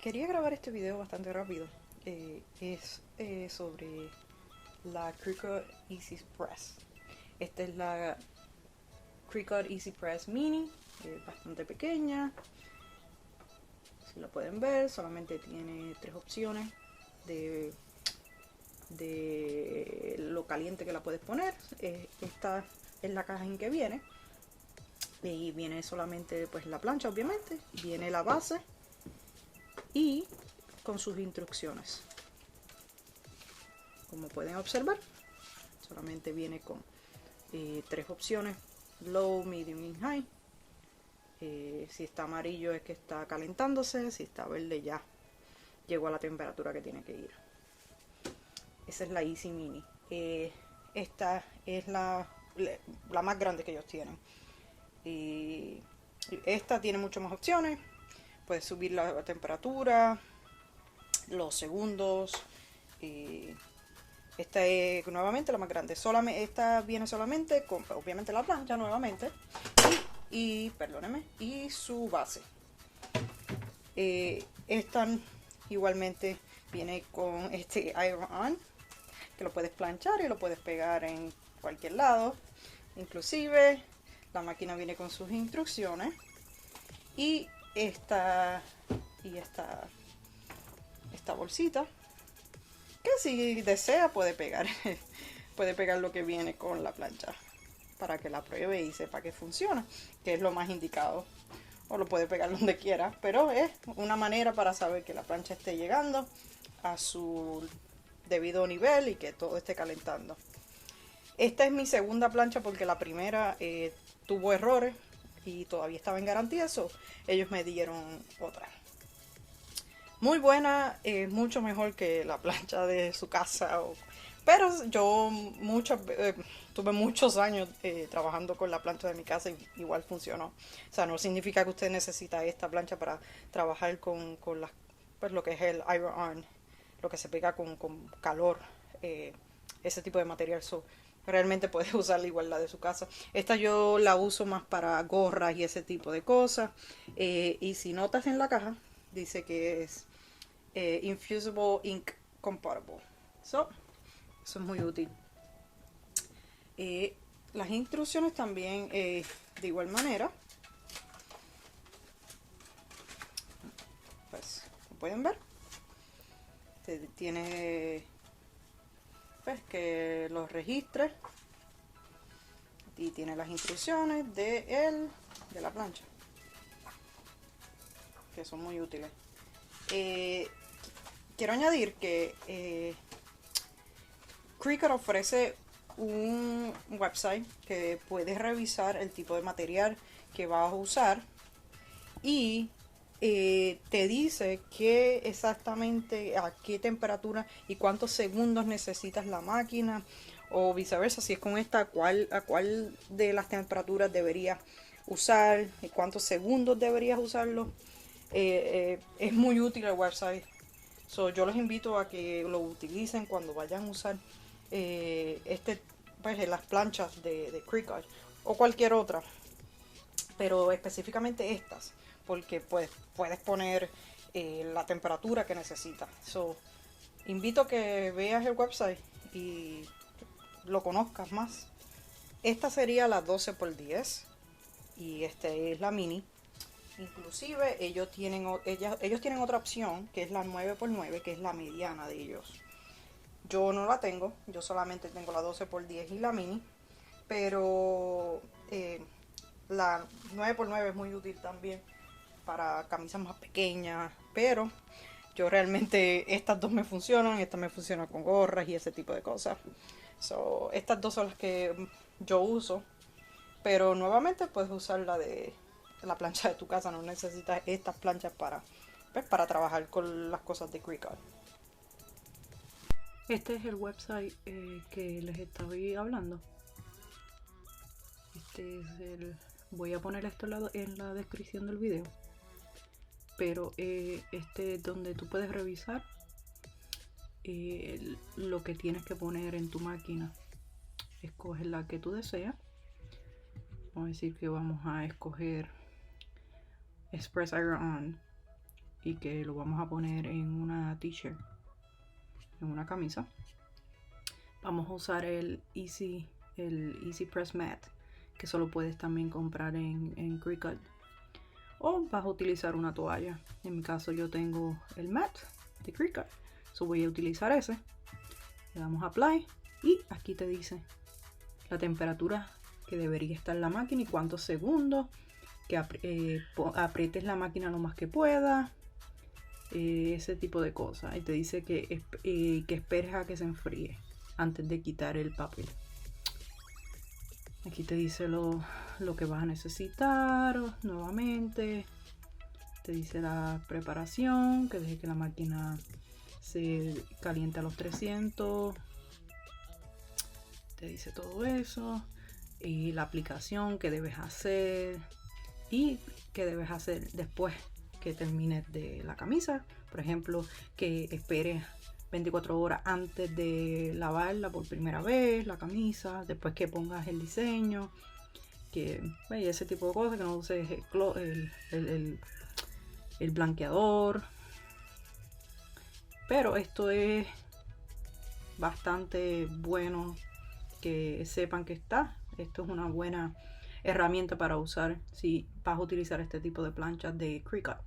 Quería grabar este video bastante rápido. Es sobre la Cricut Easy Press. Esta es la Cricut Easy Press Mini, bastante pequeña. Si la pueden ver, solamente tiene 3 opciones de lo caliente que la puedes poner. Esta es la caja en que viene. Y viene solamente pues la plancha, obviamente. Viene la base y con sus instrucciones. Como pueden observar, solamente viene con 3 opciones: low, medium y high. Si está amarillo es que está calentándose, si está verde ya llegó a la temperatura que tiene que ir. Esa es la Easy Mini. Esta es la más grande que ellos tienen. Y esta tiene muchas más opciones. Puedes subir la temperatura, los segundos. Esta es nuevamente la más grande. Esta viene solamente con, obviamente, la plancha nuevamente. Perdóneme, y su base. Esta igualmente viene con este Iron On, que lo puedes planchar y lo puedes pegar en cualquier lado. Inclusive la máquina viene con sus instrucciones. Y esta bolsita, que si desea puede pegar puede pegar lo que viene con la plancha para que la pruebe y sepa que funciona, que es lo más indicado. O lo puede pegar donde quiera, pero es una manera para saber que la plancha esté llegando a su debido nivel y que todo esté calentando. Esta es mi segunda plancha porque la primera tuvo errores y todavía estaba en garantía, eso ellos me dieron otra. Muy buena, mucho mejor que la plancha de su casa. Pero yo tuve muchos años trabajando con la plancha de mi casa y igual funcionó. O sea, no significa que usted necesita esta plancha para trabajar con pues lo que es el Iron On, lo que se pega con calor, ese tipo de material. Realmente puede usarla igual la de su casa. Esta yo la uso más para gorras y ese tipo de cosas. Y si notas en la caja, dice que es Infusible Ink Compatible. Eso es muy útil. Las instrucciones también de igual manera. Pues, como pueden ver, tiene pues que los registres y tiene las instrucciones de la plancha, que son muy útiles. Quiero añadir que Cricut ofrece un website que puedes revisar el tipo de material que vas a usar y te dice qué exactamente, a qué temperatura y cuántos segundos necesitas la máquina, o viceversa, si es con esta, a cuál de las temperaturas deberías usar y cuántos segundos deberías usarlo. Es muy útil el website. Yo los invito a que lo utilicen cuando vayan a usar pues, las planchas de Cricut o cualquier otra, pero específicamente estas, porque pues puedes poner la temperatura que necesitas. Invito a que veas el website y lo conozcas más. Esta sería la 12x10 y esta es la mini. Inclusive ellos tienen otra opción que es la 9x9, que es la mediana de ellos. Yo no la tengo, yo solamente tengo la 12x10 y la mini, pero la 9x9 es muy útil también para camisas más pequeñas, pero yo realmente estas dos me funcionan, esta me funciona con gorras y ese tipo de cosas. Estas dos son las que yo uso, pero nuevamente puedes usar la plancha de tu casa, no necesitas estas planchas para trabajar con las cosas de Cricut. Este es el website que les estaba hablando. Voy a poner esto en la descripción del video. Pero este es donde tú puedes revisar lo que tienes que poner en tu máquina. Escoge la que tú deseas. Vamos a decir que vamos a escoger Express Iron On. y que lo vamos a poner en una t-shirt, en una camisa. Vamos a usar el Easy Press Mat, que solo puedes también comprar en Cricut, o vas a utilizar una toalla. En mi caso yo tengo el mat de Cricut, so voy a utilizar ese. Le damos apply y aquí te dice la temperatura que debería estar la máquina y cuántos segundos, que aprietes la máquina lo más que pueda, ese tipo de cosas. Y te dice que esperes a que se enfríe antes de quitar el papel. Aquí te dice lo que vas a necesitar nuevamente. Te dice la preparación, que deje que la máquina se caliente a los 300. Te dice todo eso. Y la aplicación que debes hacer. Y qué debes hacer después que termines de la camisa. Por ejemplo, que esperes 24 horas antes de lavarla por primera vez, la camisa, después que pongas el diseño, que ese tipo de cosas, que no uses el blanqueador. Pero esto es bastante bueno que sepan que esto es una buena herramienta para usar si vas a utilizar este tipo de planchas de Cricut.